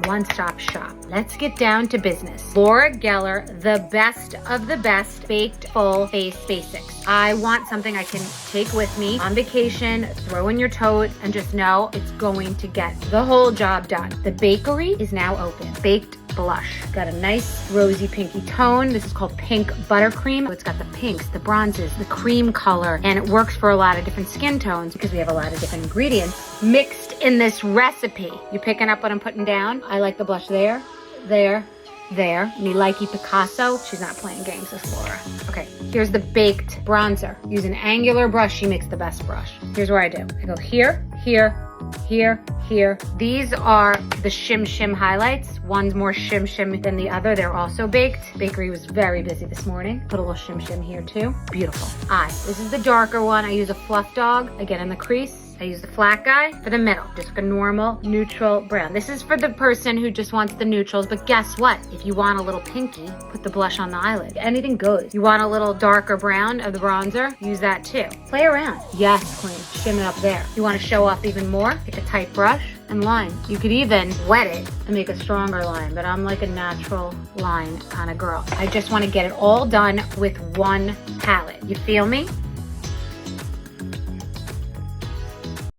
One-stop shop. Let's get down to business. Laura Geller, the best of the best baked full face basics. I want something I can take with me on vacation, throw in your tote, and just know it's going to get the whole job done. The bakery is now open. Baked blush. Got a nice rosy pinky tone. This is called Pink Buttercream. It's got the pinks, the bronzes, the cream color, and it works for a lot of different skin tones because we have a lot of different ingredients mixed in this recipe. You picking up what I'm putting down? I like the blush there, there, there. Me likey Picasso. She's not playing games, this Laura. Okay, here's the baked bronzer. Use an angular brush. She makes the best brush. Here's where I do. I go here, here, here, here. These are the Shim Shim highlights. One's more Shim Shim than the other. They're also baked. Bakery was very busy this morning. Put a little Shim Shim here too. Beautiful. Eye. This is the darker one. I use a Fluff Dog. Again, in the crease. I use the flat guy for the middle, just like a normal neutral brown. This is for the person who just wants the neutrals, but guess what? If you want a little pinky, put the blush on the eyelid. Anything goes. You want a little darker brown of the bronzer? Use that too. Play around. Yes, queen. Shim it up there. You want to show off even more? Take a tight brush and line. You could even wet it and make a stronger line, but I'm like a natural line kind of girl. I just want to get it all done with one palette. You feel me?